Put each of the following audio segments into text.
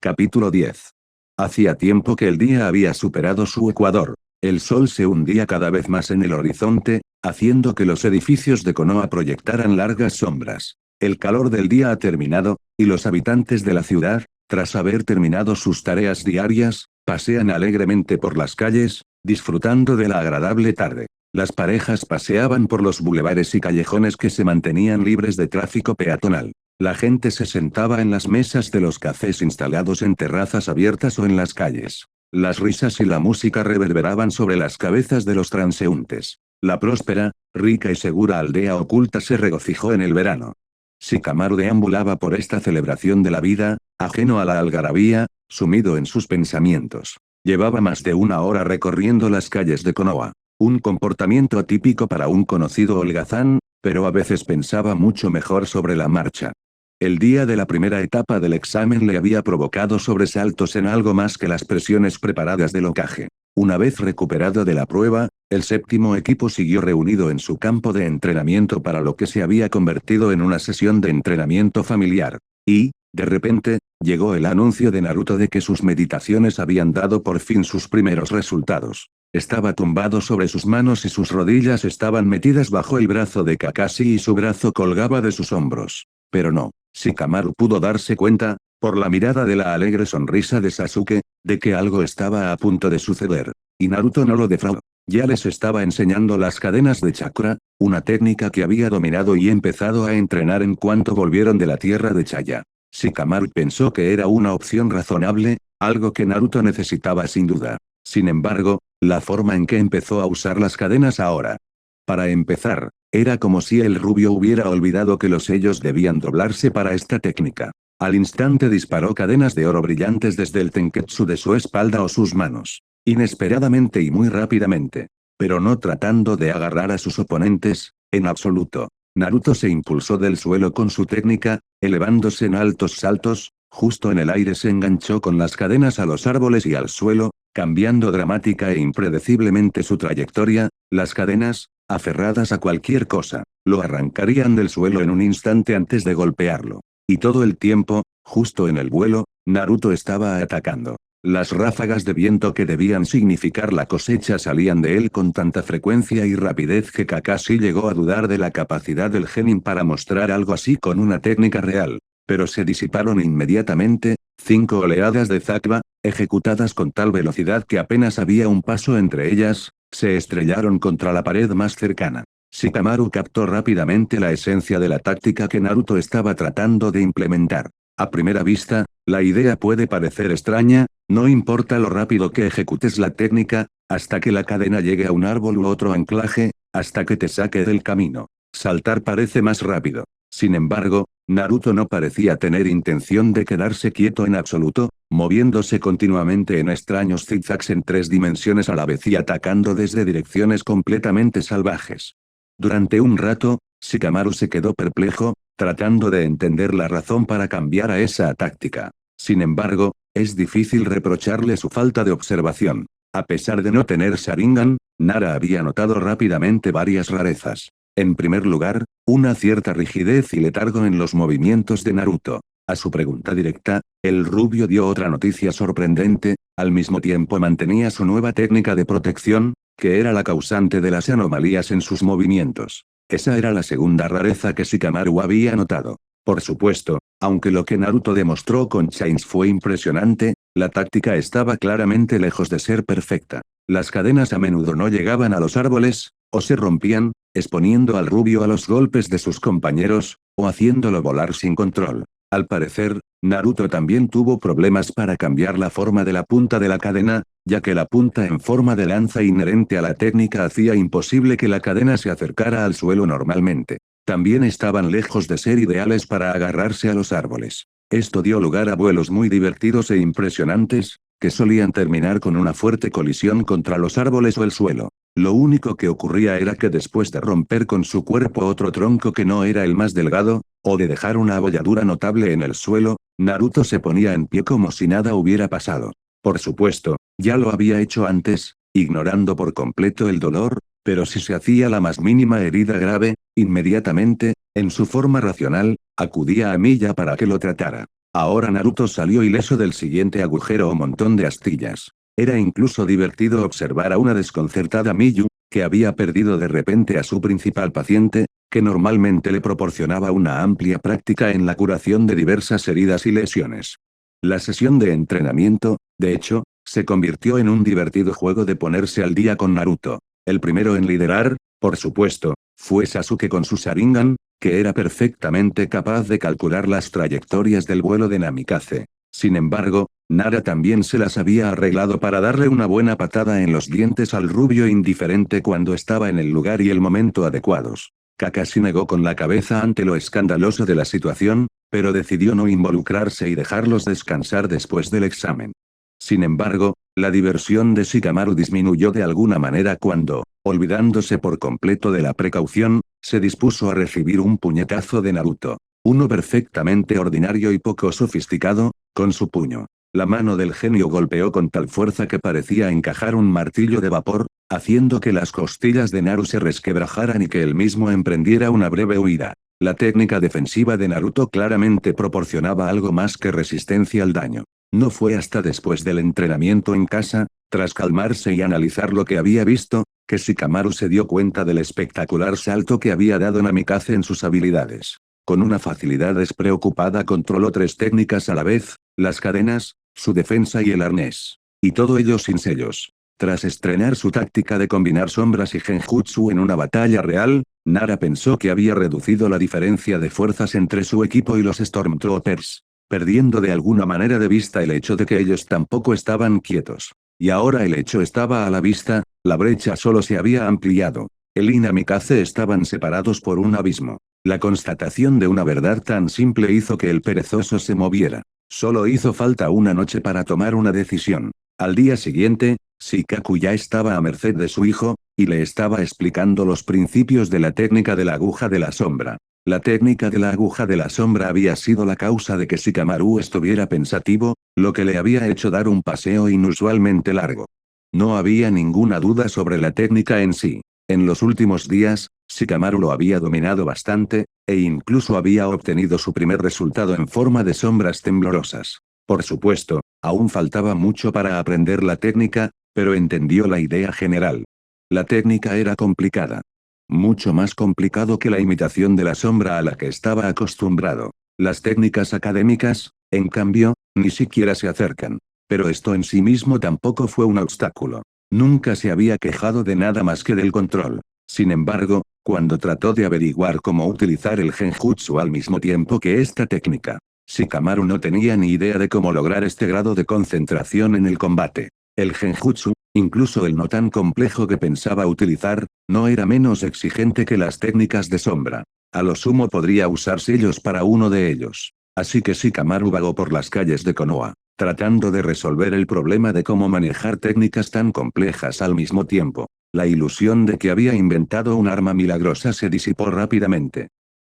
Capítulo 10. Hacía tiempo que el día había superado su ecuador. El sol se hundía cada vez más en el horizonte, haciendo que los edificios de Konoha proyectaran largas sombras. El calor del día ha terminado, y los habitantes de la ciudad, tras haber terminado sus tareas diarias, pasean alegremente por las calles, disfrutando de la agradable tarde. Las parejas paseaban por los bulevares y callejones que se mantenían libres de tráfico peatonal. La gente se sentaba en las mesas de los cafés instalados en terrazas abiertas o en las calles. Las risas y la música reverberaban sobre las cabezas de los transeúntes. La próspera, rica y segura aldea oculta se regocijó en el verano. Shikamaru deambulaba por esta celebración de la vida, ajeno a la algarabía, sumido en sus pensamientos. Llevaba más de una hora recorriendo las calles de Konoha. Un comportamiento atípico para un conocido holgazán, pero a veces pensaba mucho mejor sobre la marcha. El día de la primera etapa del examen le había provocado sobresaltos en algo más que las presiones preparadas del Hokage. Una vez recuperado de la prueba, el séptimo equipo siguió reunido en su campo de entrenamiento para lo que se había convertido en una sesión de entrenamiento familiar. Y, de repente, llegó el anuncio de Naruto de que sus meditaciones habían dado por fin sus primeros resultados. Estaba tumbado sobre sus manos y sus rodillas estaban metidas bajo el brazo de Kakashi y su brazo colgaba de sus hombros. Pero no. Shikamaru pudo darse cuenta, por la mirada de la alegre sonrisa de Sasuke, de que algo estaba a punto de suceder. Y Naruto no lo defraudó. Ya les estaba enseñando las cadenas de chakra, una técnica que había dominado y empezado a entrenar en cuanto volvieron de la tierra de Chaya. Shikamaru pensó que era una opción razonable, algo que Naruto necesitaba sin duda. Sin embargo, la forma en que empezó a usar las cadenas ahora. Para empezar, era como si el rubio hubiera olvidado que los sellos debían doblarse para esta técnica. Al instante disparó cadenas de oro brillantes desde el tenketsu de su espalda o sus manos. Inesperadamente y muy rápidamente. Pero no tratando de agarrar a sus oponentes, en absoluto. Naruto se impulsó del suelo con su técnica, elevándose en altos saltos, justo en el aire se enganchó con las cadenas a los árboles y al suelo, cambiando dramática e impredeciblemente su trayectoria. Las cadenas, aferradas a cualquier cosa, lo arrancarían del suelo en un instante antes de golpearlo. Y todo el tiempo, justo en el vuelo, Naruto estaba atacando. Las ráfagas de viento que debían significar la cosecha salían de él con tanta frecuencia y rapidez que Kakashi llegó a dudar de la capacidad del genin para mostrar algo así con una técnica real. Pero se disiparon inmediatamente, 5 oleadas de Zakba, ejecutadas con tal velocidad que apenas había un paso entre ellas, se estrellaron contra la pared más cercana. Shikamaru captó rápidamente la esencia de la táctica que Naruto estaba tratando de implementar. A primera vista, la idea puede parecer extraña, no importa lo rápido que ejecutes la técnica, hasta que la cadena llegue a un árbol u otro anclaje, hasta que te saque del camino. Saltar parece más rápido. Sin embargo, Naruto no parecía tener intención de quedarse quieto en absoluto, moviéndose continuamente en extraños zigzags en 3 dimensiones a la vez y atacando desde direcciones completamente salvajes. Durante un rato, Shikamaru se quedó perplejo, tratando de entender la razón para cambiar a esa táctica. Sin embargo, es difícil reprocharle su falta de observación. A pesar de no tener Sharingan, Nara había notado rápidamente varias rarezas. En primer lugar, una cierta rigidez y letargo en los movimientos de Naruto. A su pregunta directa, el rubio dio otra noticia sorprendente, al mismo tiempo mantenía su nueva técnica de protección, que era la causante de las anomalías en sus movimientos. Esa era la segunda rareza que Shikamaru había notado. Por supuesto, aunque lo que Naruto demostró con Chains fue impresionante, la táctica estaba claramente lejos de ser perfecta. Las cadenas a menudo no llegaban a los árboles, o se rompían, exponiendo al rubio a los golpes de sus compañeros, o haciéndolo volar sin control. Al parecer, Naruto también tuvo problemas para cambiar la forma de la punta de la cadena, ya que la punta en forma de lanza inherente a la técnica hacía imposible que la cadena se acercara al suelo normalmente. También estaban lejos de ser ideales para agarrarse a los árboles. Esto dio lugar a vuelos muy divertidos e impresionantes, que solían terminar con una fuerte colisión contra los árboles o el suelo. Lo único que ocurría era que después de romper con su cuerpo otro tronco que no era el más delgado, o de dejar una abolladura notable en el suelo, Naruto se ponía en pie como si nada hubiera pasado. Por supuesto, ya lo había hecho antes, ignorando por completo el dolor, pero si se hacía la más mínima herida grave, inmediatamente, en su forma racional, acudía a Miya para que lo tratara. Ahora Naruto salió ileso del siguiente agujero o montón de astillas. Era incluso divertido observar a una desconcertada Miyu, que había perdido de repente a su principal paciente, que normalmente le proporcionaba una amplia práctica en la curación de diversas heridas y lesiones. La sesión de entrenamiento, de hecho, se convirtió en un divertido juego de ponerse al día con Naruto. El primero en liderar, por supuesto, fue Sasuke con su Sharingan, que era perfectamente capaz de calcular las trayectorias del vuelo de Namikaze. Sin embargo, Nara también se las había arreglado para darle una buena patada en los dientes al rubio indiferente cuando estaba en el lugar y el momento adecuados. Kakashi negó con la cabeza ante lo escandaloso de la situación, pero decidió no involucrarse y dejarlos descansar después del examen. Sin embargo, la diversión de Shikamaru disminuyó de alguna manera cuando, olvidándose por completo de la precaución, se dispuso a recibir un puñetazo de Naruto. Uno perfectamente ordinario y poco sofisticado, con su puño. La mano del genio golpeó con tal fuerza que parecía encajar un martillo de vapor, haciendo que las costillas de Naru se resquebrajaran y que él mismo emprendiera una breve huida. La técnica defensiva de Naruto claramente proporcionaba algo más que resistencia al daño. No fue hasta después del entrenamiento en casa, tras calmarse y analizar lo que había visto, que Shikamaru se dio cuenta del espectacular salto que había dado Namikaze en sus habilidades. Con una facilidad despreocupada controló 3 técnicas a la vez, las cadenas, su defensa y el arnés. Y todo ello sin sellos. Tras estrenar su táctica de combinar sombras y genjutsu en una batalla real, Nara pensó que había reducido la diferencia de fuerzas entre su equipo y los Stormtroopers, perdiendo de alguna manera de vista el hecho de que ellos tampoco estaban quietos. Y ahora el hecho estaba a la vista, la brecha solo se había ampliado. Él y Namikaze estaban separados por un abismo. La constatación de una verdad tan simple hizo que el perezoso se moviera. Solo hizo falta una noche para tomar una decisión. Al día siguiente, Shikaku ya estaba a merced de su hijo, y le estaba explicando los principios de la técnica de la aguja de la sombra. La técnica de la aguja de la sombra había sido la causa de que Shikamaru estuviera pensativo, lo que le había hecho dar un paseo inusualmente largo. No había ninguna duda sobre la técnica en sí. En los últimos días, Shikamaru lo había dominado bastante, e incluso había obtenido su primer resultado en forma de sombras temblorosas. Por supuesto, aún faltaba mucho para aprender la técnica, pero entendió la idea general. La técnica era complicada. Mucho más complicado que la imitación de la sombra a la que estaba acostumbrado. Las técnicas académicas, en cambio, ni siquiera se acercan. Pero esto en sí mismo tampoco fue un obstáculo. Nunca se había quejado de nada más que del control. Sin embargo, cuando trató de averiguar cómo utilizar el genjutsu al mismo tiempo que esta técnica, Shikamaru no tenía ni idea de cómo lograr este grado de concentración en el combate. El genjutsu, incluso el no tan complejo que pensaba utilizar, no era menos exigente que las técnicas de sombra. A lo sumo podría usar sellos para uno de ellos. Así que Shikamaru vagó por las calles de Konoha, tratando de resolver el problema de cómo manejar técnicas tan complejas al mismo tiempo. La ilusión de que había inventado un arma milagrosa se disipó rápidamente.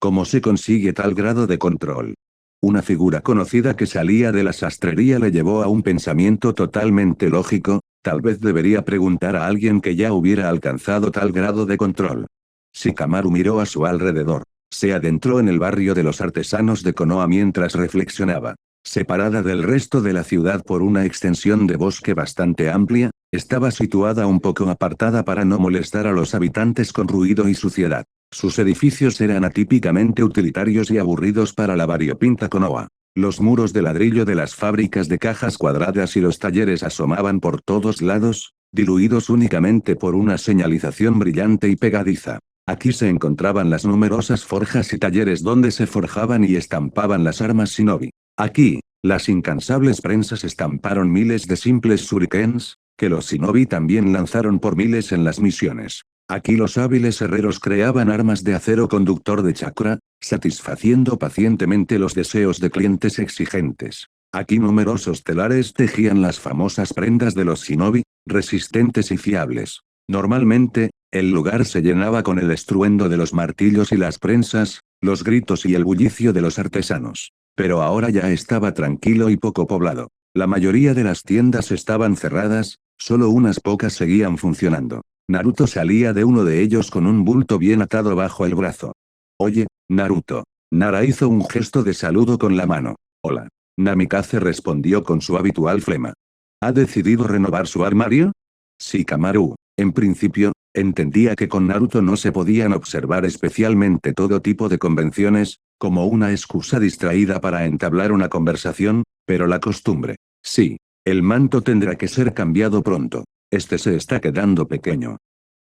¿Cómo se consigue tal grado de control? Una figura conocida que salía de la sastrería le llevó a un pensamiento totalmente lógico, tal vez debería preguntar a alguien que ya hubiera alcanzado tal grado de control. Shikamaru miró a su alrededor. Se adentró en el barrio de los artesanos de Konoha mientras reflexionaba. Separada del resto de la ciudad por una extensión de bosque bastante amplia, estaba situada un poco apartada para no molestar a los habitantes con ruido y suciedad. Sus edificios eran atípicamente utilitarios y aburridos para la variopinta Konoha. Los muros de ladrillo de las fábricas de cajas cuadradas y los talleres asomaban por todos lados, diluidos únicamente por una señalización brillante y pegadiza. Aquí se encontraban las numerosas forjas y talleres donde se forjaban y estampaban las armas shinobi. Aquí, las incansables prensas estamparon miles de simples shurikens, que los shinobi también lanzaron por miles en las misiones. Aquí los hábiles herreros creaban armas de acero conductor de chakra, satisfaciendo pacientemente los deseos de clientes exigentes. Aquí numerosos telares tejían las famosas prendas de los shinobi, resistentes y fiables. Normalmente, el lugar se llenaba con el estruendo de los martillos y las prensas, los gritos y el bullicio de los artesanos. Pero ahora ya estaba tranquilo y poco poblado. La mayoría de las tiendas estaban cerradas, solo unas pocas seguían funcionando. Naruto salía de uno de ellos con un bulto bien atado bajo el brazo. «Oye, Naruto». Nara hizo un gesto de saludo con la mano. «Hola». Namikaze respondió con su habitual flema. ¿Ha decidido renovar su armario? Shikamaru, en principio, entendía que con Naruto no se podían observar especialmente todo tipo de convenciones, como una excusa distraída para entablar una conversación, pero la costumbre. Sí. El manto tendrá que ser cambiado pronto. Este se está quedando pequeño.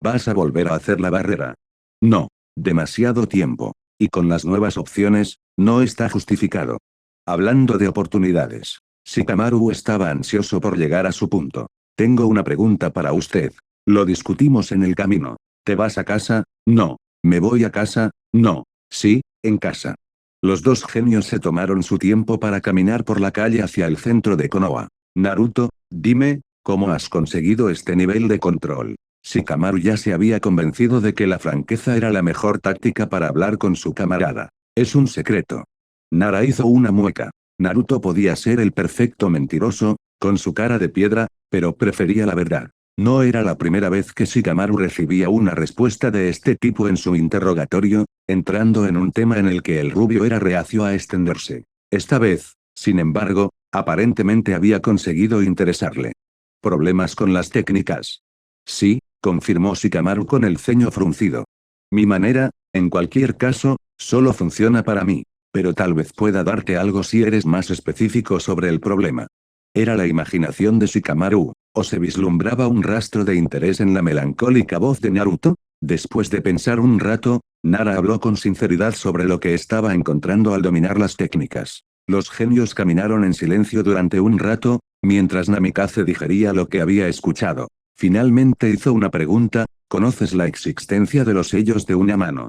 ¿Vas a volver a hacer la barrera? No. Demasiado tiempo. Y con las nuevas opciones, no está justificado. Hablando de oportunidades. Shikamaru estaba ansioso por llegar a su punto. Tengo una pregunta para usted. Lo discutimos en el camino. ¿Te vas a casa? No. ¿Me voy a casa? No. Sí, en casa. Los dos genios se tomaron su tiempo para caminar por la calle hacia el centro de Konoha. Naruto, dime, ¿cómo has conseguido este nivel de control? Shikamaru ya se había convencido de que la franqueza era la mejor táctica para hablar con su camarada. Es un secreto. Nara hizo una mueca. Naruto podía ser el perfecto mentiroso, con su cara de piedra, pero prefería la verdad. No era la primera vez que Shikamaru recibía una respuesta de este tipo en su interrogatorio, entrando en un tema en el que el rubio era reacio a extenderse. Esta vez, sin embargo, aparentemente había conseguido interesarle. ¿Problemas con las técnicas? Sí, confirmó Shikamaru con el ceño fruncido. Mi manera, en cualquier caso, solo funciona para mí, pero tal vez pueda darte algo si eres más específico sobre el problema. Era la imaginación de Shikamaru, o se vislumbraba un rastro de interés en la melancólica voz de Naruto. Después de pensar un rato, Nara habló con sinceridad sobre lo que estaba encontrando al dominar las técnicas. Los genios caminaron en silencio durante un rato, mientras Namikaze digería lo que había escuchado. Finalmente hizo una pregunta, ¿conoces la existencia de los sellos de una mano?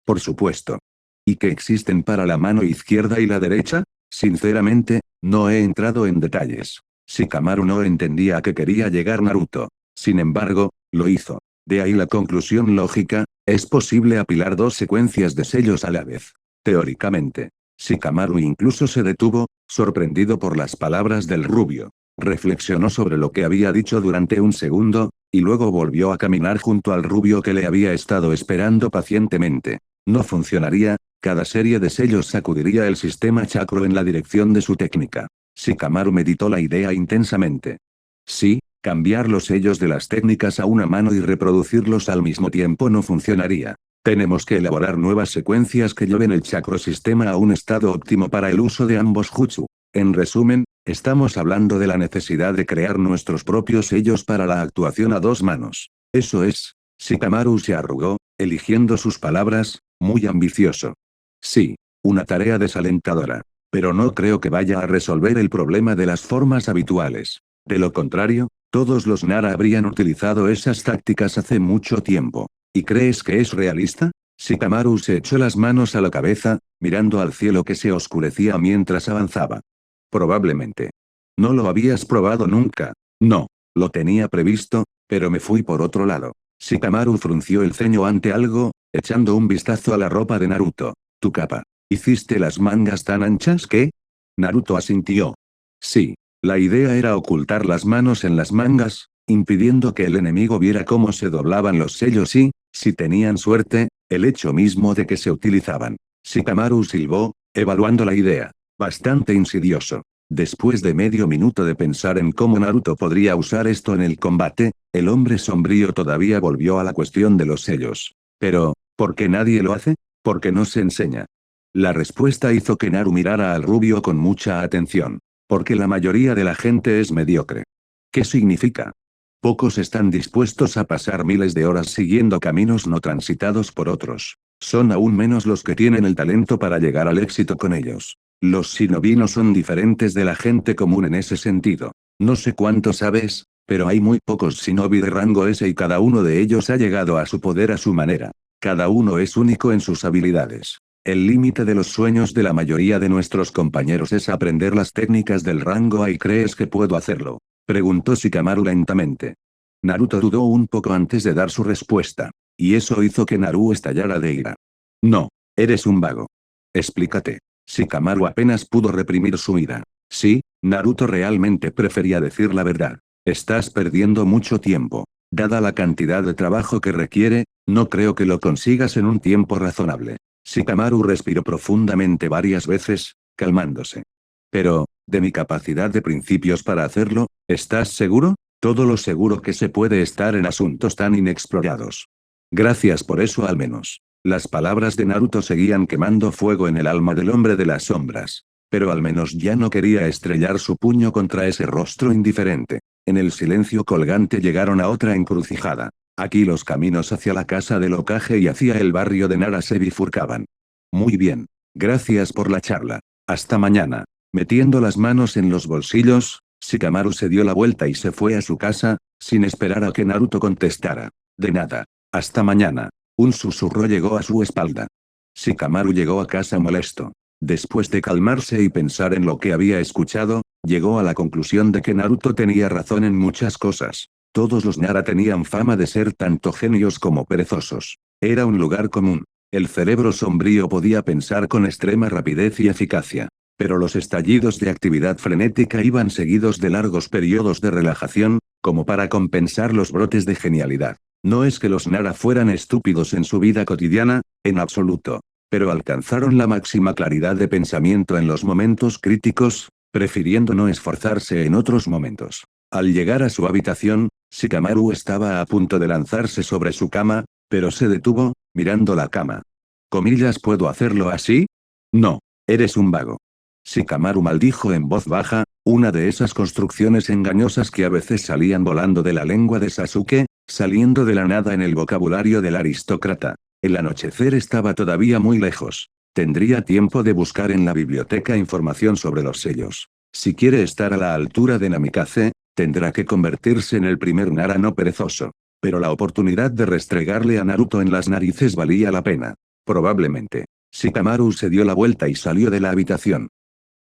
Por supuesto. ¿Y qué existen para la mano izquierda y la derecha? Sinceramente, no he entrado en detalles. Shikamaru no entendía a qué quería llegar Naruto. Sin embargo, lo hizo. De ahí la conclusión lógica, es posible apilar dos secuencias de sellos a la vez. Teóricamente. Shikamaru incluso se detuvo, sorprendido por las palabras del rubio. Reflexionó sobre lo que había dicho durante un segundo, y luego volvió a caminar junto al rubio que le había estado esperando pacientemente. No funcionaría, cada serie de sellos sacudiría el sistema chakro en la dirección de su técnica. Shikamaru meditó la idea intensamente. Sí, cambiar los sellos de las técnicas a una mano y reproducirlos al mismo tiempo no funcionaría. Tenemos que elaborar nuevas secuencias que lleven el chakro-sistema a un estado óptimo para el uso de ambos jutsu. En resumen, estamos hablando de la necesidad de crear nuestros propios sellos para la actuación a dos manos. Eso es. Shikamaru se arrugó, eligiendo sus palabras, muy ambicioso. Sí. Una tarea desalentadora. Pero no creo que vaya a resolver el problema de las formas habituales. De lo contrario, todos los Nara habrían utilizado esas tácticas hace mucho tiempo. ¿Y crees que es realista? Shikamaru se echó las manos a la cabeza, mirando al cielo que se oscurecía mientras avanzaba. Probablemente. ¿No lo habías probado nunca? No. Lo tenía previsto, pero me fui por otro lado. Shikamaru frunció el ceño ante algo, echando un vistazo a la ropa de Naruto. Tu capa. ¿Hiciste las mangas tan anchas que? Naruto asintió. Sí. La idea era ocultar las manos en las mangas, impidiendo que el enemigo viera cómo se doblaban los sellos y, si tenían suerte, el hecho mismo de que se utilizaban. Shikamaru silbó, evaluando la idea. Bastante insidioso. Después de medio minuto de pensar en cómo Naruto podría usar esto en el combate, el hombre sombrío todavía volvió a la cuestión de los sellos. Pero, ¿por qué nadie lo hace? Porque no se enseña. La respuesta hizo que Naru mirara al rubio con mucha atención. Porque la mayoría de la gente es mediocre. ¿Qué significa? Pocos están dispuestos a pasar miles de horas siguiendo caminos no transitados por otros. Son aún menos los que tienen el talento para llegar al éxito con ellos. Los shinobi no son diferentes de la gente común en ese sentido. No sé cuánto sabes, pero hay muy pocos shinobi de rango S y cada uno de ellos ha llegado a su poder a su manera. Cada uno es único en sus habilidades. El límite de los sueños de la mayoría de nuestros compañeros es aprender las técnicas del rango A. ¿Y crees que puedo hacerlo? Preguntó Shikamaru lentamente. Naruto dudó un poco antes de dar su respuesta. Y eso hizo que Naru estallara de ira. No. Eres un vago. Explícate. Shikamaru apenas pudo reprimir su ira. Sí, Naruto realmente prefería decir la verdad. Estás perdiendo mucho tiempo. Dada la cantidad de trabajo que requiere, no creo que lo consigas en un tiempo razonable. Shikamaru respiró profundamente varias veces, calmándose. Pero, De mi capacidad de principios para hacerlo, ¿estás seguro? Todo lo seguro que se puede estar en asuntos tan inexplorados. Gracias por eso al menos. Las palabras de Naruto seguían quemando fuego en el alma del hombre de las sombras. Pero al menos ya no quería estrellar su puño contra ese rostro indiferente. En el silencio colgante llegaron a otra encrucijada. Aquí los caminos hacia la casa del Hokage y hacia el barrio de Nara se bifurcaban. Muy bien. Gracias por la charla. Hasta mañana. Metiendo las manos en los bolsillos, Shikamaru se dio la vuelta y se fue a su casa, sin esperar a que Naruto contestara. De nada. Hasta mañana. Un susurro llegó a su espalda. Shikamaru llegó a casa molesto. Después de calmarse y pensar en lo que había escuchado, llegó a la conclusión de que Naruto tenía razón en muchas cosas. Todos los Nara tenían fama de ser tanto genios como perezosos. Era un lugar común. El cerebro sombrío podía pensar con extrema rapidez y eficacia. Pero los estallidos de actividad frenética iban seguidos de largos periodos de relajación, como para compensar los brotes de genialidad. No es que los Nara fueran estúpidos en su vida cotidiana, en absoluto. Pero alcanzaron la máxima claridad de pensamiento en los momentos críticos, prefiriendo no esforzarse en otros momentos. Al llegar a su habitación, Shikamaru estaba a punto de lanzarse sobre su cama, pero se detuvo, mirando la cama. ¿Comillas puedo hacerlo así? No. Eres un vago. Shikamaru maldijo en voz baja, una de esas construcciones engañosas que a veces salían volando de la lengua de Sasuke, saliendo de la nada en el vocabulario del aristócrata. El anochecer estaba todavía muy lejos. Tendría tiempo de buscar en la biblioteca información sobre los sellos. Si quiere estar a la altura de Namikaze, tendrá que convertirse en el primer Nara no perezoso. Pero la oportunidad de restregarle a Naruto en las narices valía la pena. Probablemente. Shikamaru se dio la vuelta y salió de la habitación.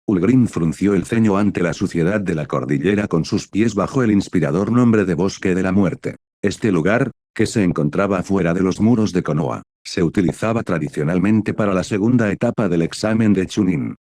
Ulgrim frunció el ceño ante la suciedad de la cordillera con sus pies bajo el inspirador nombre de Bosque de la Muerte. Este lugar, que se encontraba fuera de los muros de Konoha, se utilizaba tradicionalmente para la segunda etapa del examen de Chunin.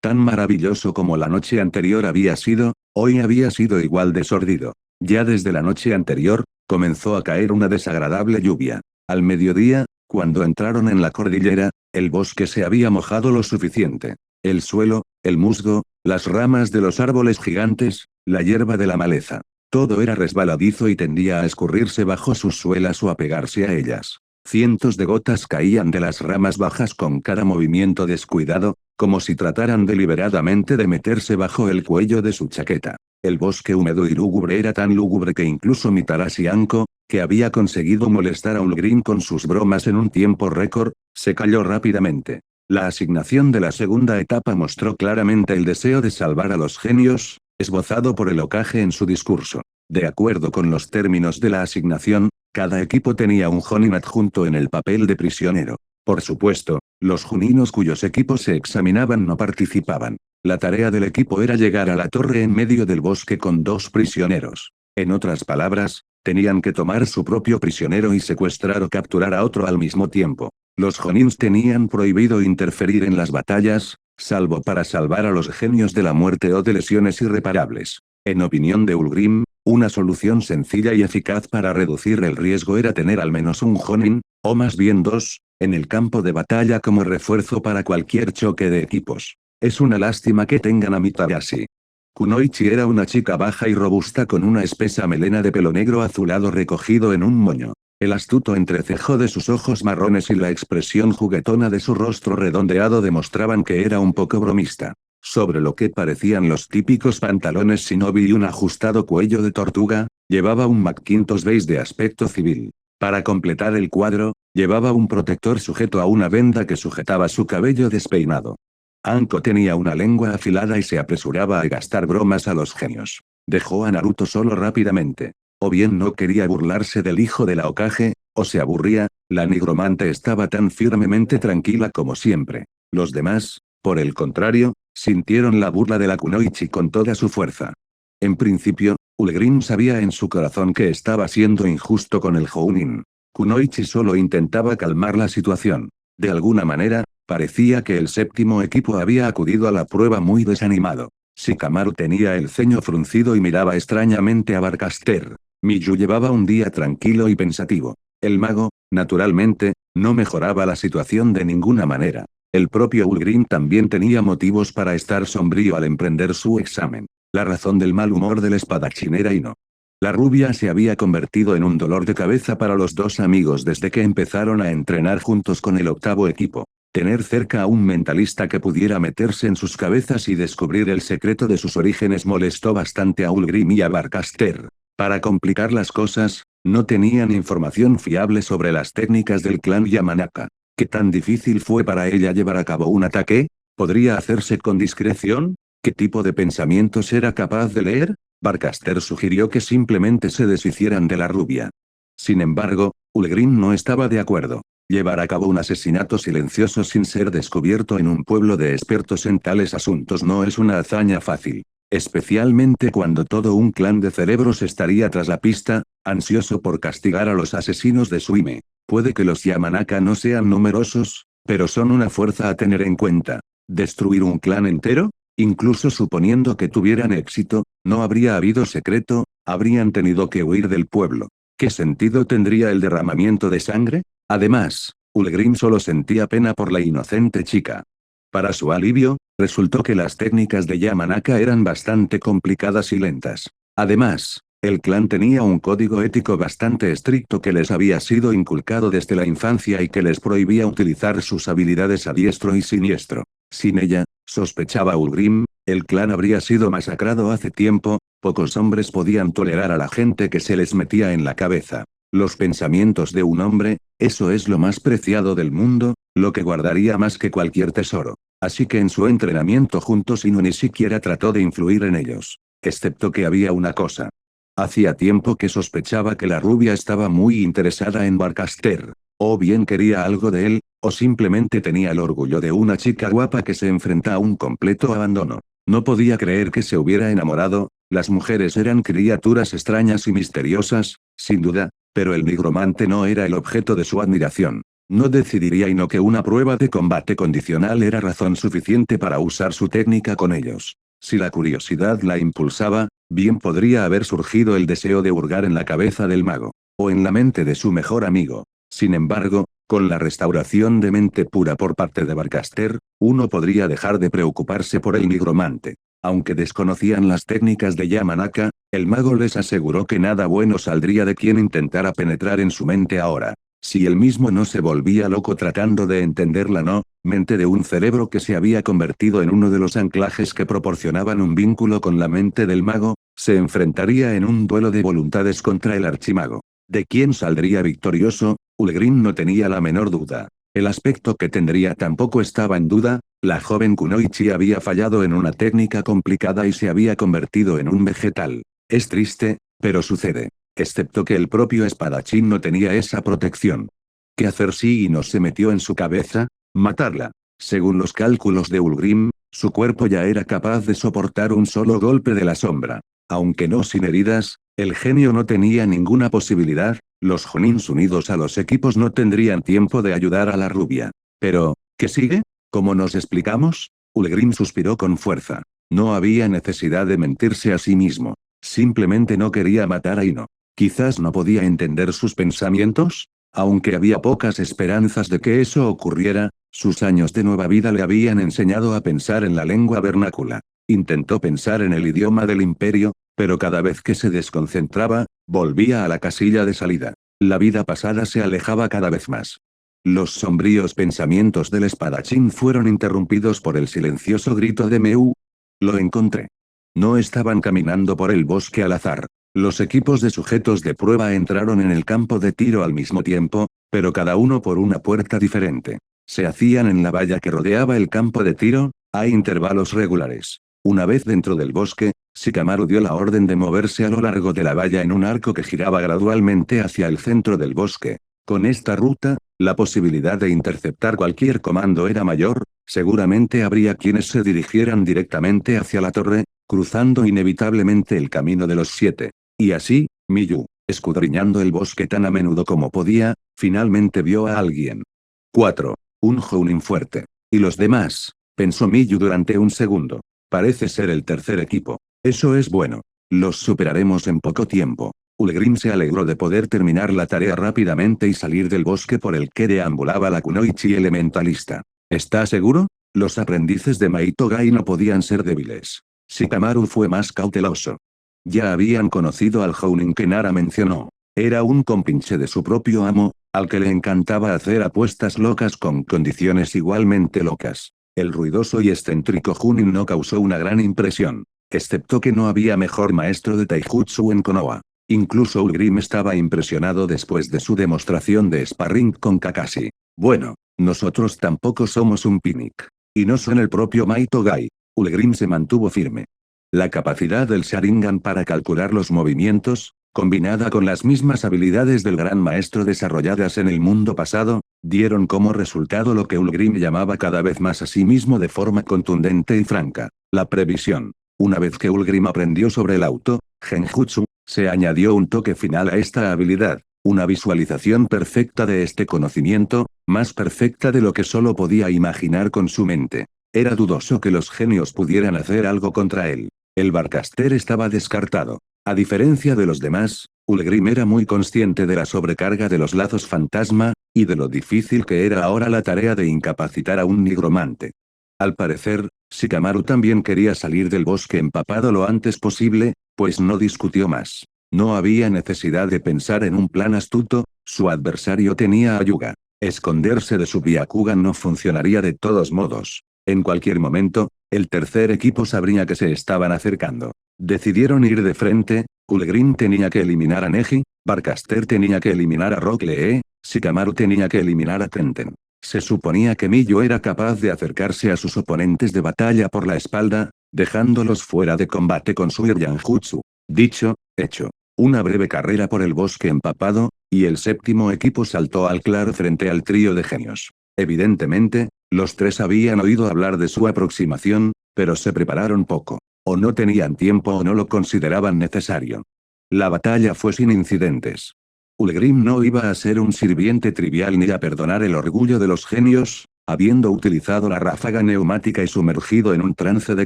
Tan maravilloso como la noche anterior había sido, hoy había sido igual de sórdido. Ya desde la noche anterior, comenzó a caer una desagradable lluvia. Al mediodía, cuando entraron en la cordillera, el bosque se había mojado lo suficiente. El suelo, el musgo, las ramas de los árboles gigantes, la hierba de la maleza. Todo era resbaladizo y tendía a escurrirse bajo sus suelas o a pegarse a ellas. Cientos de gotas caían de las ramas bajas con cada movimiento descuidado, como si trataran deliberadamente de meterse bajo el cuello de su chaqueta. El bosque húmedo y lúgubre era tan lúgubre que incluso Mitarashi Anko, que había conseguido molestar a Ulgrim con sus bromas en un tiempo récord, se calló rápidamente. La asignación de la segunda etapa mostró claramente el deseo de salvar a los genios, esbozado por el Hokage en su discurso. De acuerdo con los términos de la asignación, cada equipo tenía un Jonin adjunto en el papel de prisionero. Por supuesto, los Juninos cuyos equipos se examinaban no participaban. La tarea del equipo era llegar a la torre en medio del bosque con 2 prisioneros. En otras palabras, tenían que tomar su propio prisionero y secuestrar o capturar a otro al mismo tiempo. Los Jonins tenían prohibido interferir en las batallas, salvo para salvar a los genios de la muerte o de lesiones irreparables. En opinión de Ulgrim, una solución sencilla y eficaz para reducir el riesgo era tener al menos un Jonin, o más bien 2, en el campo de batalla como refuerzo para cualquier choque de equipos. Es una lástima que tengan a Mitarashi. Kunoichi era una chica baja y robusta con una espesa melena de pelo negro azulado recogido en un moño. El astuto entrecejo de sus ojos marrones y la expresión juguetona de su rostro redondeado demostraban que era un poco bromista. Sobre lo que parecían los típicos pantalones shinobi y un ajustado cuello de tortuga, llevaba un McIntosh beige de aspecto civil. Para completar el cuadro, llevaba un protector sujeto a una venda que sujetaba su cabello despeinado. Anko tenía una lengua afilada y se apresuraba a gastar bromas a los genios. Dejó a Naruto solo rápidamente. O bien no quería burlarse del hijo de la Hokage, o se aburría, la nigromante estaba tan firmemente tranquila como siempre. Los demás, por el contrario, sintieron la burla de la Kunoichi con toda su fuerza. En principio, Ulgrim sabía en su corazón que estaba siendo injusto con el Jounin. Kunoichi solo intentaba calmar la situación. De alguna manera, parecía que el séptimo equipo había acudido a la prueba muy desanimado. Shikamaru tenía el ceño fruncido y miraba extrañamente a Barcaster. Miyu llevaba un día tranquilo y pensativo. El mago, naturalmente, no mejoraba la situación de ninguna manera. El propio Ulgrim también tenía motivos para estar sombrío al emprender su examen. La razón del mal humor del espadachín era Ino. La rubia se había convertido en un dolor de cabeza para los dos amigos desde que empezaron a entrenar juntos con el octavo equipo. Tener cerca a un mentalista que pudiera meterse en sus cabezas y descubrir el secreto de sus orígenes molestó bastante a Ulgrim y a Barcaster. Para complicar las cosas, no tenían información fiable sobre las técnicas del clan Yamanaka. ¿Qué tan difícil fue para ella llevar a cabo un ataque? ¿Podría hacerse con discreción? ¿Qué tipo de pensamientos era capaz de leer? Barcaster sugirió que simplemente se deshicieran de la rubia. Sin embargo, Ulgrim no estaba de acuerdo. Llevar a cabo un asesinato silencioso sin ser descubierto en un pueblo de expertos en tales asuntos no es una hazaña fácil. Especialmente cuando todo un clan de cerebros estaría tras la pista, ansioso por castigar a los asesinos de Suime. Puede que los Yamanaka no sean numerosos, pero son una fuerza a tener en cuenta. ¿Destruir un clan entero? Incluso suponiendo que tuvieran éxito, no habría habido secreto, habrían tenido que huir del pueblo. ¿Qué sentido tendría el derramamiento de sangre? Además, Ulgrim solo sentía pena por la inocente chica. Para su alivio, resultó que las técnicas de Yamanaka eran bastante complicadas y lentas. Además, el clan tenía un código ético bastante estricto que les había sido inculcado desde la infancia y que les prohibía utilizar sus habilidades a diestro y siniestro. Sin ella, sospechaba Ulgrim, el clan habría sido masacrado hace tiempo, pocos hombres podían tolerar a la gente que se les metía en la cabeza. Los pensamientos de un hombre, eso es lo más preciado del mundo, lo que guardaría más que cualquier tesoro. Así que en su entrenamiento juntos Ino ni siquiera trató de influir en ellos. Excepto que había una cosa. Hacía tiempo que sospechaba que la rubia estaba muy interesada en Barcaster. O bien quería algo de él, o simplemente tenía el orgullo de una chica guapa que se enfrenta a un completo abandono. No podía creer que se hubiera enamorado, las mujeres eran criaturas extrañas y misteriosas, sin duda, pero el nigromante no era el objeto de su admiración. No decidiría Ino que una prueba de combate condicional era razón suficiente para usar su técnica con ellos. Si la curiosidad la impulsaba, bien podría haber surgido el deseo de hurgar en la cabeza del mago, o en la mente de su mejor amigo. Sin embargo, con la restauración de mente pura por parte de Barcaster, uno podría dejar de preocuparse por el nigromante. Aunque desconocían las técnicas de Yamanaka, el mago les aseguró que nada bueno saldría de quien intentara penetrar en su mente ahora. Si él mismo no se volvía loco tratando de entender la mente de un cerebro que se había convertido en uno de los anclajes que proporcionaban un vínculo con la mente del mago, se enfrentaría en un duelo de voluntades contra el archimago. ¿De quién saldría victorioso? Ulgrim no tenía la menor duda. El aspecto que tendría tampoco estaba en duda, la joven Kunoichi había fallado en una técnica complicada y se había convertido en un vegetal. Es triste, pero sucede. Excepto que el propio espadachín no tenía esa protección. ¿Qué hacer si Ino se metió en su cabeza? Matarla. Según los cálculos de Ulgrim, su cuerpo ya era capaz de soportar un solo golpe de la sombra. Aunque no sin heridas, el genio no tenía ninguna posibilidad, los Jonins unidos a los equipos no tendrían tiempo de ayudar a la rubia. Pero, ¿qué sigue? ¿Cómo nos explicamos? Ulgrim suspiró con fuerza. No había necesidad de mentirse a sí mismo. Simplemente no quería matar a Ino. Quizás no podía entender sus pensamientos. Aunque había pocas esperanzas de que eso ocurriera, sus años de nueva vida le habían enseñado a pensar en la lengua vernácula. Intentó pensar en el idioma del imperio, pero cada vez que se desconcentraba, volvía a la casilla de salida. La vida pasada se alejaba cada vez más. Los sombríos pensamientos del espadachín fueron interrumpidos por el silencioso grito de Meu. Lo encontré. No estaban caminando por el bosque al azar. Los equipos de sujetos de prueba entraron en el campo de tiro al mismo tiempo, pero cada uno por una puerta diferente. Se hacían en la valla que rodeaba el campo de tiro, a intervalos regulares. Una vez dentro del bosque, Shikamaru dio la orden de moverse a lo largo de la valla en un arco que giraba gradualmente hacia el centro del bosque. Con esta ruta, la posibilidad de interceptar cualquier comando era mayor, seguramente habría quienes se dirigieran directamente hacia la torre, cruzando inevitablemente el camino de los 7. Y así, Miyu, escudriñando el bosque tan a menudo como podía, finalmente vio a alguien. 4. Un Jounin fuerte. ¿Y los demás? Pensó Miyu durante un segundo. Parece ser el tercer equipo. Eso es bueno. Los superaremos en poco tiempo. Ulgrim se alegró de poder terminar la tarea rápidamente y salir del bosque por el que deambulaba la Kunoichi elementalista. ¿Está seguro? Los aprendices de Maito-gai no podían ser débiles. Shikamaru fue más cauteloso. Ya habían conocido al Jounin que Nara mencionó. Era un compinche de su propio amo, al que le encantaba hacer apuestas locas con condiciones igualmente locas. El ruidoso y excéntrico Junin no causó una gran impresión. Excepto que no había mejor maestro de taijutsu en Konoha. Incluso Ulgrim estaba impresionado después de su demostración de sparring con Kakashi. Bueno, nosotros tampoco somos un picnic. Y no son el propio Maito-gai. Ulgrim se mantuvo firme. La capacidad del Sharingan para calcular los movimientos, combinada con las mismas habilidades del gran maestro desarrolladas en el mundo pasado, dieron como resultado lo que Ulgrim llamaba cada vez más a sí mismo de forma contundente y franca, la previsión. Una vez que Ulgrim aprendió sobre el auto, Genjutsu, se añadió un toque final a esta habilidad, una visualización perfecta de este conocimiento, más perfecta de lo que solo podía imaginar con su mente. Era dudoso que los genios pudieran hacer algo contra él. El Barcaster estaba descartado. A diferencia de los demás, Ulgrim era muy consciente de la sobrecarga de los lazos fantasma, y de lo difícil que era ahora la tarea de incapacitar a un nigromante. Al parecer, Shikamaru también quería salir del bosque empapado lo antes posible, pues no discutió más. No había necesidad de pensar en un plan astuto, su adversario tenía a Hyuga. Esconderse de su Byakugan no funcionaría de todos modos. En cualquier momento, el tercer equipo sabría que se estaban acercando. Decidieron ir de frente, Ulgrim tenía que eliminar a Neji, Barcaster tenía que eliminar a Rock Lee, Shikamaru tenía que eliminar a Tenten. Se suponía que Miyu era capaz de acercarse a sus oponentes de batalla por la espalda, dejándolos fuera de combate con su Iryanjutsu. Dicho, hecho. Una breve carrera por el bosque empapado, y el séptimo equipo saltó al claro frente al trío de genios. Evidentemente, los tres habían oído hablar de su aproximación, pero se prepararon poco. O no tenían tiempo o no lo consideraban necesario. La batalla fue sin incidentes. Ulgrim no iba a ser un sirviente trivial ni a perdonar el orgullo de los genios, habiendo utilizado la ráfaga neumática y sumergido en un trance de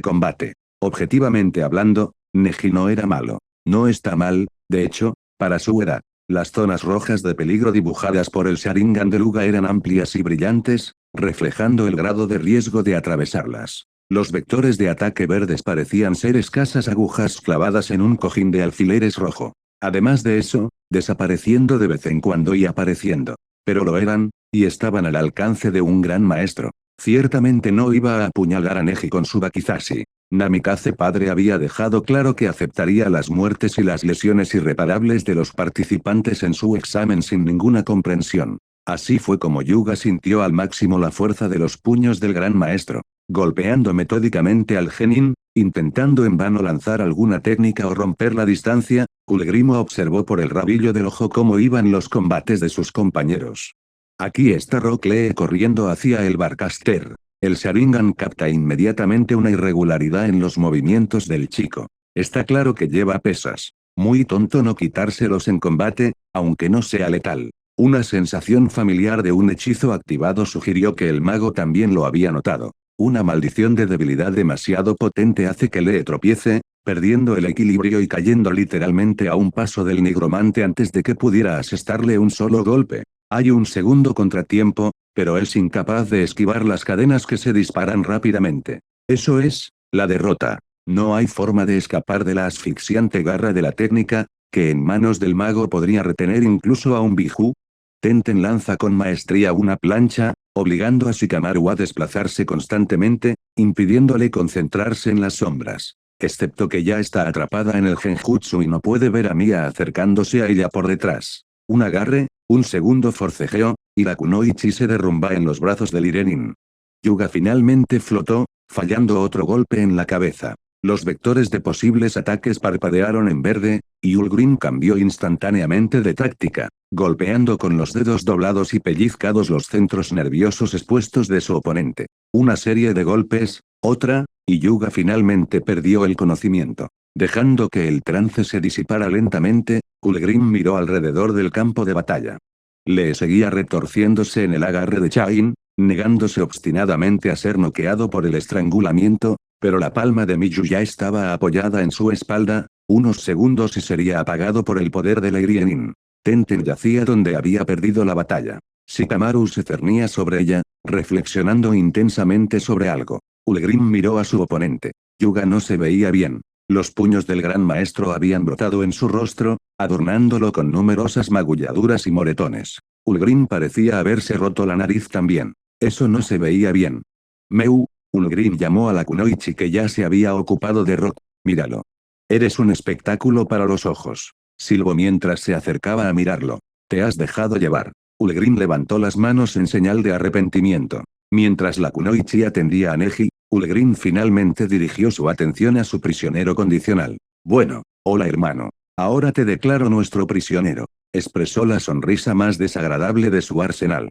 combate. Objetivamente hablando, Neji no era malo. No está mal, de hecho, para su edad. Las zonas rojas de peligro dibujadas por el Sharingan de Hyuga eran amplias y brillantes, reflejando el grado de riesgo de atravesarlas. Los vectores de ataque verdes parecían ser escasas agujas clavadas en un cojín de alfileres rojo. Además de eso, desapareciendo de vez en cuando y apareciendo. Pero lo eran, y estaban al alcance de un gran maestro. Ciertamente no iba a apuñalar a Neji con su Bakizashi. Namikaze padre había dejado claro que aceptaría las muertes y las lesiones irreparables de los participantes en su examen sin ninguna comprensión. Así fue como Hyuga sintió al máximo la fuerza de los puños del gran maestro. Golpeando metódicamente al genin, intentando en vano lanzar alguna técnica o romper la distancia, Ulgrim observó por el rabillo del ojo cómo iban los combates de sus compañeros. Aquí está Rock Lee corriendo hacia el Barcaster. El Sharingan capta inmediatamente una irregularidad en los movimientos del chico. Está claro que lleva pesas. Muy tonto no quitárselos en combate, aunque no sea letal. Una sensación familiar de un hechizo activado sugirió que el mago también lo había notado. Una maldición de debilidad demasiado potente hace que Lee tropiece, perdiendo el equilibrio y cayendo literalmente a un paso del nigromante antes de que pudiera asestarle un solo golpe. Hay un segundo contratiempo, pero es incapaz de esquivar las cadenas que se disparan rápidamente. Eso es, la derrota. No hay forma de escapar de la asfixiante garra de la técnica, que en manos del mago podría retener incluso a un Biju. Tenten lanza con maestría una plancha, obligando a Shikamaru a desplazarse constantemente, impidiéndole concentrarse en las sombras. Excepto que ya está atrapada en el genjutsu y no puede ver a Mia acercándose a ella por detrás. Un agarre, un segundo forcejeo, y la kunoichi se derrumba en los brazos del Irenin. Hyuga finalmente flotó, fallando otro golpe en la cabeza. Los vectores de posibles ataques parpadearon en verde, y Ulgrim cambió instantáneamente de táctica, golpeando con los dedos doblados y pellizcados los centros nerviosos expuestos de su oponente. Una serie de golpes, otra, y Hyuga finalmente perdió el conocimiento. Dejando que el trance se disipara lentamente, Ulgrim miró alrededor del campo de batalla. Le seguía retorciéndose en el agarre de Chain, negándose obstinadamente a ser noqueado por el estrangulamiento, pero la palma de Miyu ya estaba apoyada en su espalda, unos segundos y sería apagado por el poder de la Irienin. Tenten yacía donde había perdido la batalla. Shikamaru se cernía sobre ella, reflexionando intensamente sobre algo. Ulgrim miró a su oponente. Yuga no se veía bien. Los puños del gran maestro habían brotado en su rostro, adornándolo con numerosas magulladuras y moretones. Ulgrim parecía haberse roto la nariz también. Eso no se veía bien. Meu, Ulgrim llamó a la kunoichi que ya se había ocupado de Rock. Míralo. Eres un espectáculo para los ojos. Silbó mientras se acercaba a mirarlo. Te has dejado llevar. Ulgrim levantó las manos en señal de arrepentimiento. Mientras la kunoichi atendía a Neji, Ulgrim finalmente dirigió su atención a su prisionero condicional. Bueno, hola hermano. Ahora te declaro nuestro prisionero. Expresó la sonrisa más desagradable de su arsenal.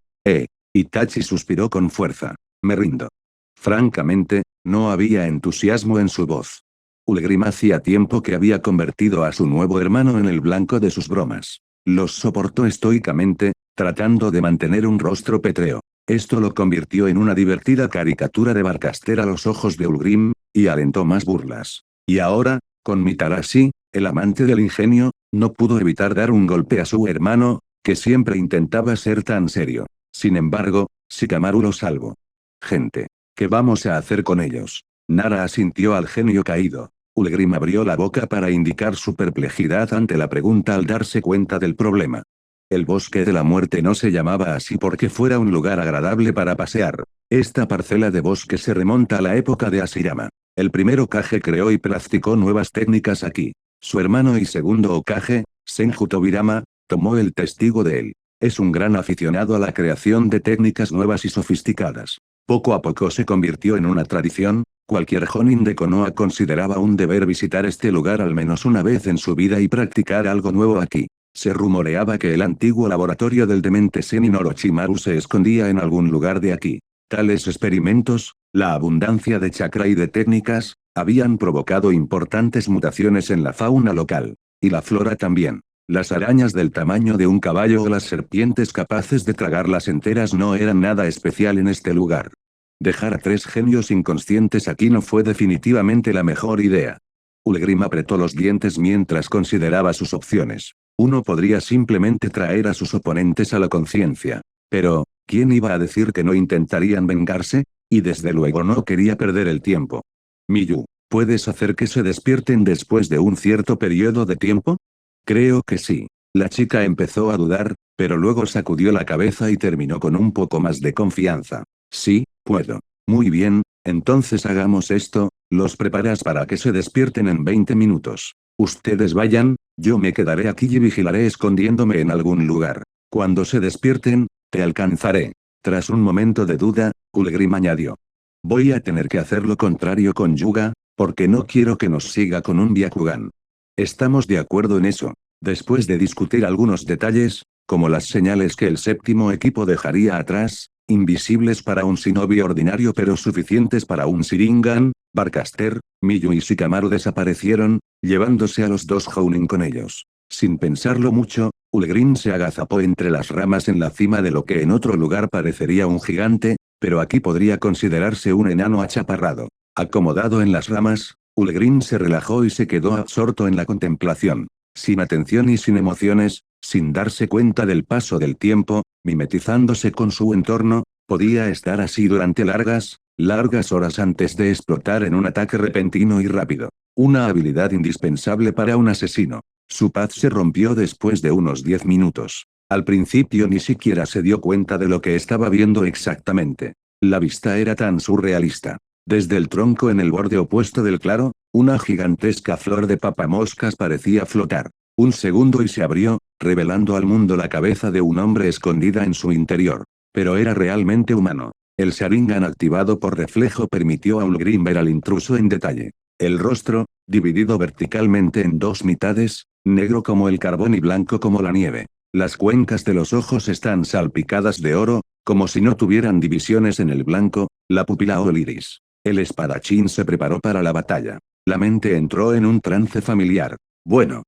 Itachi suspiró con fuerza. Me rindo. Francamente, no había entusiasmo en su voz. Ulgrim hacía tiempo que había convertido a su nuevo hermano en el blanco de sus bromas. Los soportó estoicamente, tratando de mantener un rostro pétreo. Esto lo convirtió en una divertida caricatura de Barcaster a los ojos de Ulgrim, y alentó más burlas. Y ahora, con Mitarashi, el amante del ingenio, no pudo evitar dar un golpe a su hermano, que siempre intentaba ser tan serio. Sin embargo, Shikamaru lo salvó. Gente. ¿Qué vamos a hacer con ellos? Nara asintió al genio caído. Ulgrim abrió la boca para indicar su perplejidad ante la pregunta al darse cuenta del problema. El bosque de la muerte no se llamaba así porque fuera un lugar agradable para pasear. Esta parcela de bosque se remonta a la época de Hashirama. El primer Hokage creó y practicó nuevas técnicas aquí. Su hermano y segundo Hokage, Senju Tobirama, tomó el testigo de él. Es un gran aficionado a la creación de técnicas nuevas y sofisticadas. Poco a poco se convirtió en una tradición, cualquier Jonin de Konoha consideraba un deber visitar este lugar al menos una vez en su vida y practicar algo nuevo aquí. Se rumoreaba que el antiguo laboratorio del demente Zenin Orochimaru se escondía en algún lugar de aquí. Tales experimentos, la abundancia de chakra y de técnicas, habían provocado importantes mutaciones en la fauna local. Y la flora también. Las arañas del tamaño de un caballo o las serpientes capaces de tragarlas enteras no eran nada especial en este lugar. Dejar a 3 genios inconscientes aquí no fue definitivamente la mejor idea. Ulgrim apretó los dientes mientras consideraba sus opciones. Uno podría simplemente traer a sus oponentes a la conciencia. Pero, ¿quién iba a decir que no intentarían vengarse? Y desde luego no quería perder el tiempo. Miyu, ¿puedes hacer que se despierten después de un cierto periodo de tiempo? Creo que sí. La chica empezó a dudar, pero luego sacudió la cabeza y terminó con un poco más de confianza. Sí, puedo. Muy bien, entonces hagamos esto, los preparas para que se despierten en 20 minutos. Ustedes vayan, yo me quedaré aquí y vigilaré escondiéndome en algún lugar. Cuando se despierten, te alcanzaré. Tras un momento de duda, Ulgrim añadió. Voy a tener que hacer lo contrario con Yuga, porque no quiero que nos siga con un Byakugan. Estamos de acuerdo en eso. Después de discutir algunos detalles, como las señales que el séptimo equipo dejaría atrás, invisibles para un shinobi ordinario pero suficientes para un Sharingan, Barcaster, Miyu y Shikamaru desaparecieron, llevándose a los 2 Jounin con ellos. Sin pensarlo mucho, Ulgrim se agazapó entre las ramas en la cima de lo que en otro lugar parecería un gigante, pero aquí podría considerarse un enano achaparrado. Acomodado en las ramas, Ulgrim se relajó y se quedó absorto en la contemplación. Sin atención y sin emociones, sin darse cuenta del paso del tiempo, mimetizándose con su entorno, podía estar así durante largas horas antes de explotar en un ataque repentino y rápido. Una habilidad indispensable para un asesino. Su paz se rompió después de unos 10 minutos. Al principio ni siquiera se dio cuenta de lo que estaba viendo exactamente. La vista era tan surrealista. Desde el tronco en el borde opuesto del claro, una gigantesca flor de papamoscas parecía flotar. Un segundo y se abrió, revelando al mundo la cabeza de un hombre escondida en su interior. Pero era realmente humano. El Sharingan activado por reflejo permitió a Ulgrim ver al intruso en detalle. El rostro, dividido verticalmente en 2 mitades, negro como el carbón y blanco como la nieve. Las cuencas de los ojos están salpicadas de oro, como si no tuvieran divisiones en el blanco, la pupila o el iris. El espadachín se preparó para la batalla. La mente entró en un trance familiar. Bueno.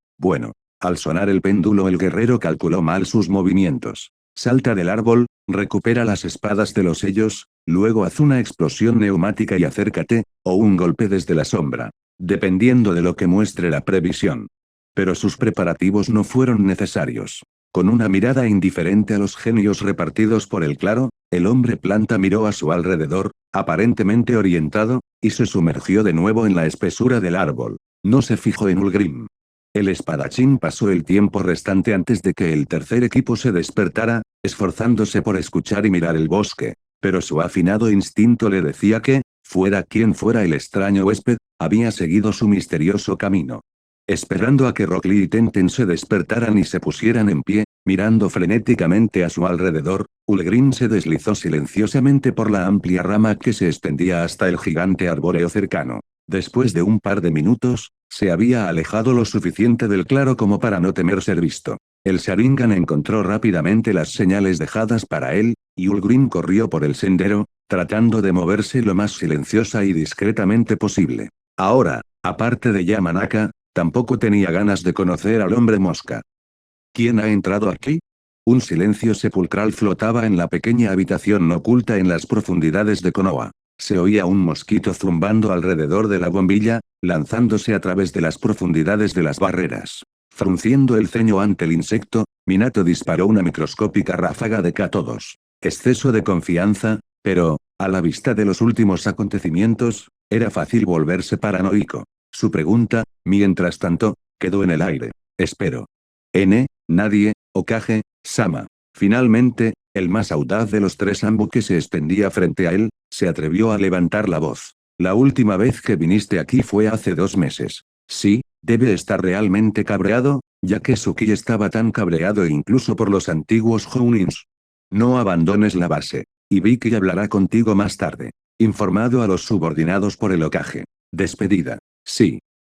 Al sonar el péndulo el guerrero calculó mal sus movimientos. Salta del árbol, recupera las espadas de los sellos, luego haz una explosión neumática y acércate, o un golpe desde la sombra. Dependiendo de lo que muestre la previsión. Pero sus preparativos no fueron necesarios. Con una mirada indiferente a los genios repartidos por el claro, el hombre planta miró a su alrededor, aparentemente orientado, y se sumergió de nuevo en la espesura del árbol. No se fijó en Ulgrim. El espadachín pasó el tiempo restante antes de que el tercer equipo se despertara, esforzándose por escuchar y mirar el bosque, pero su afinado instinto le decía que, fuera quien fuera el extraño huésped, había seguido su misterioso camino. Esperando a que Rockly y Tenten se despertaran y se pusieran en pie, mirando frenéticamente a su alrededor, Ulgrim se deslizó silenciosamente por la amplia rama que se extendía hasta el gigante arbóreo cercano. Después de un par de minutos, se había alejado lo suficiente del claro como para no temer ser visto. El Sharingan encontró rápidamente las señales dejadas para él, y Ulgrim corrió por el sendero, tratando de moverse lo más silenciosa y discretamente posible. Ahora, aparte de Yamanaka, tampoco tenía ganas de conocer al hombre mosca. ¿Quién ha entrado aquí? Un silencio sepulcral flotaba en la pequeña habitación oculta en las profundidades de Konoha. Se oía un mosquito zumbando alrededor de la bombilla, lanzándose a través de las profundidades de las barreras. Frunciendo el ceño ante el insecto, Minato disparó una microscópica ráfaga de K-2. Exceso de confianza, pero, a la vista de los últimos acontecimientos, era fácil volverse paranoico. Su pregunta, mientras tanto, quedó en el aire. Espero. Nadie, Okage, Sama. Finalmente, el más audaz de los tres Anbu que se extendía frente a él, se atrevió a levantar la voz. La última vez que viniste aquí fue hace 2 meses. Sí, debe estar realmente cabreado, ya que Suki estaba tan cabreado incluso por los antiguos Jounins. No abandones la base. Ibiki hablará contigo más tarde. Informado a los subordinados por el Okage. Despedida. Sí.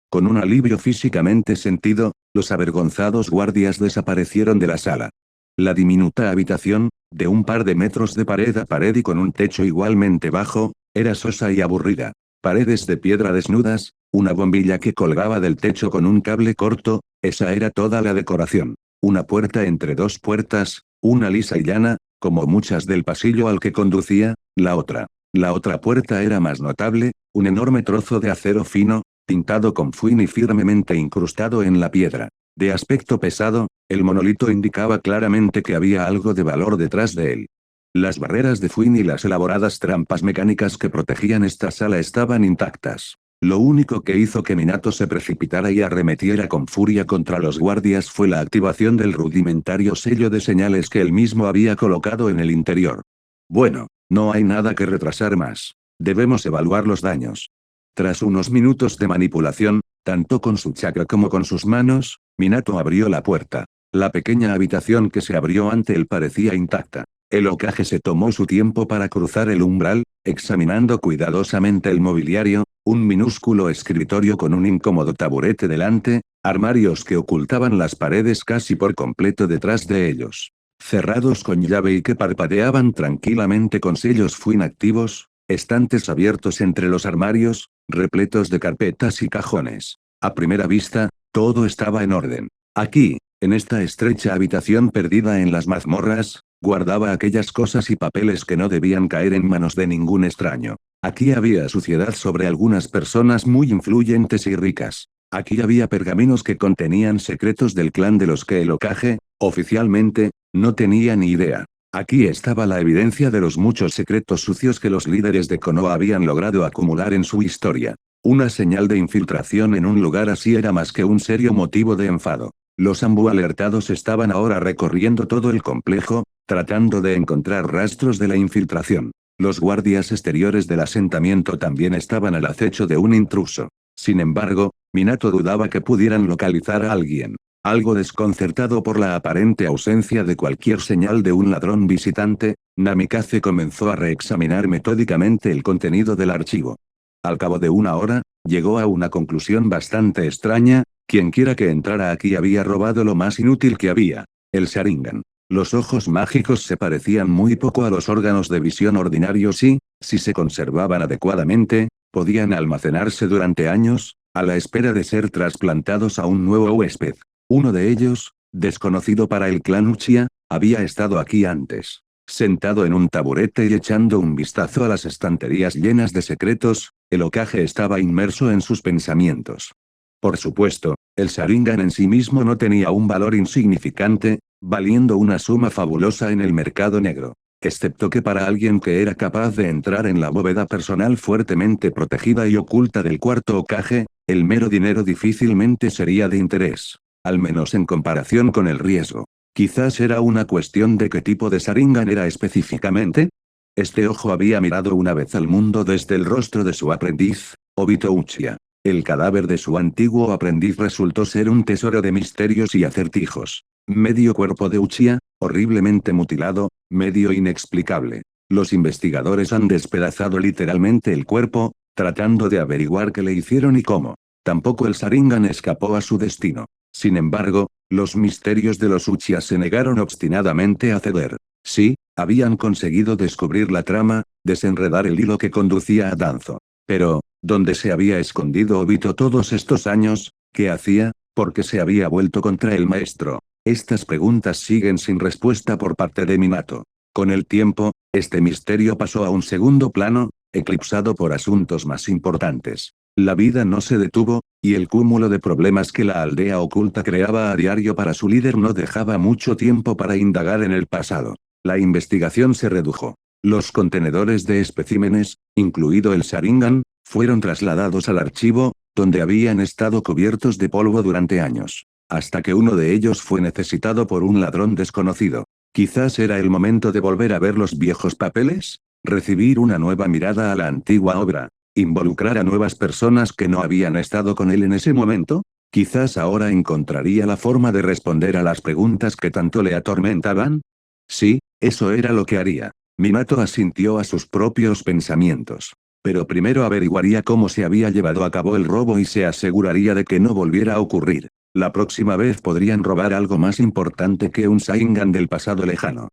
Con un alivio físicamente sentido, los avergonzados guardias desaparecieron de la sala. La diminuta habitación, de un par de metros de pared a pared y con un techo igualmente bajo, era sosa y aburrida. Paredes de piedra desnudas, una bombilla que colgaba del techo con un cable corto, esa era toda la decoración. Una puerta entre 2 puertas, una lisa y llana, como muchas del pasillo al que conducía, la otra. La otra puerta era más notable, un enorme trozo de acero fino, pintado con fuin y firmemente incrustado en la piedra. De aspecto pesado, el monolito indicaba claramente que había algo de valor detrás de él. Las barreras de fuin y las elaboradas trampas mecánicas que protegían esta sala estaban intactas. Lo único que hizo que Minato se precipitara y arremetiera con furia contra los guardias fue la activación del rudimentario sello de señales que él mismo había colocado en el interior. Bueno, no hay nada que retrasar más. Debemos evaluar los daños. Tras unos minutos de manipulación, tanto con su chakra como con sus manos, Minato abrió la puerta. La pequeña habitación que se abrió ante él parecía intacta. El Hokage se tomó su tiempo para cruzar el umbral, examinando cuidadosamente el mobiliario, un minúsculo escritorio con un incómodo taburete delante, armarios que ocultaban las paredes casi por completo detrás de ellos. Cerrados con llave y que parpadeaban tranquilamente con sellos fuin activos, estantes abiertos entre los armarios, repletos de carpetas y cajones. A primera vista, todo estaba en orden. Aquí, en esta estrecha habitación perdida en las mazmorras, guardaba aquellas cosas y papeles que no debían caer en manos de ningún extraño. Aquí había suciedad sobre algunas personas muy influyentes y ricas. Aquí había pergaminos que contenían secretos del clan de los que el Hokage, oficialmente, no tenía ni idea. Aquí estaba la evidencia de los muchos secretos sucios que los líderes de Konoha habían logrado acumular en su historia. Una señal de infiltración en un lugar así era más que un serio motivo de enfado. Los Anbu alertados estaban ahora recorriendo todo el complejo, tratando de encontrar rastros de la infiltración. Los guardias exteriores del asentamiento también estaban al acecho de un intruso. Sin embargo, Minato dudaba que pudieran localizar a alguien. Algo desconcertado por la aparente ausencia de cualquier señal de un ladrón visitante, Namikaze comenzó a reexaminar metódicamente el contenido del archivo. Al cabo de una hora, llegó a una conclusión bastante extraña: quienquiera que entrara aquí había robado lo más inútil que había, el Sharingan. Los ojos mágicos se parecían muy poco a los órganos de visión ordinarios y, si se conservaban adecuadamente, podían almacenarse durante años, a la espera de ser trasplantados a un nuevo huésped. Uno de ellos, desconocido para el clan Uchiha, había estado aquí antes. Sentado en un taburete y echando un vistazo a las estanterías llenas de secretos, el Hokage estaba inmerso en sus pensamientos. Por supuesto, el Sharingan en sí mismo no tenía un valor insignificante, valiendo una suma fabulosa en el mercado negro. Excepto que para alguien que era capaz de entrar en la bóveda personal fuertemente protegida y oculta del cuarto Hokage, el mero dinero difícilmente sería de interés. Al menos en comparación con el riesgo. Quizás era una cuestión de qué tipo de Sharingan era específicamente. Este ojo había mirado una vez al mundo desde el rostro de su aprendiz, Obito Uchiha. El cadáver de su antiguo aprendiz resultó ser un tesoro de misterios y acertijos. Medio cuerpo de Uchiha, horriblemente mutilado, medio inexplicable. Los investigadores han despedazado literalmente el cuerpo, tratando de averiguar qué le hicieron y cómo. Tampoco el Sharingan escapó a su destino. Sin embargo, los misterios de los Uchiha se negaron obstinadamente a ceder. Sí, habían conseguido descubrir la trama, desenredar el hilo que conducía a Danzo. Pero, ¿dónde se había escondido Obito todos estos años? ¿Qué hacía? ¿Por qué se había vuelto contra el maestro? Estas preguntas siguen sin respuesta por parte de Minato. Con el tiempo, este misterio pasó a un segundo plano, eclipsado por asuntos más importantes. La vida no se detuvo, y el cúmulo de problemas que la aldea oculta creaba a diario para su líder no dejaba mucho tiempo para indagar en el pasado. La investigación se redujo. Los contenedores de especímenes, incluido el Sharingan, fueron trasladados al archivo, donde habían estado cubiertos de polvo durante años. Hasta que uno de ellos fue necesitado por un ladrón desconocido. Quizás era el momento de volver a ver los viejos papeles, recibir una nueva mirada a la antigua obra, involucrar a nuevas personas que no habían estado con él en ese momento. Quizás ahora encontraría la forma de responder a las preguntas que tanto le atormentaban. Sí, eso era lo que haría. Minato asintió a sus propios pensamientos. Pero primero averiguaría cómo se había llevado a cabo el robo y se aseguraría de que no volviera a ocurrir. La próxima vez podrían robar algo más importante que un Sharingan del pasado lejano.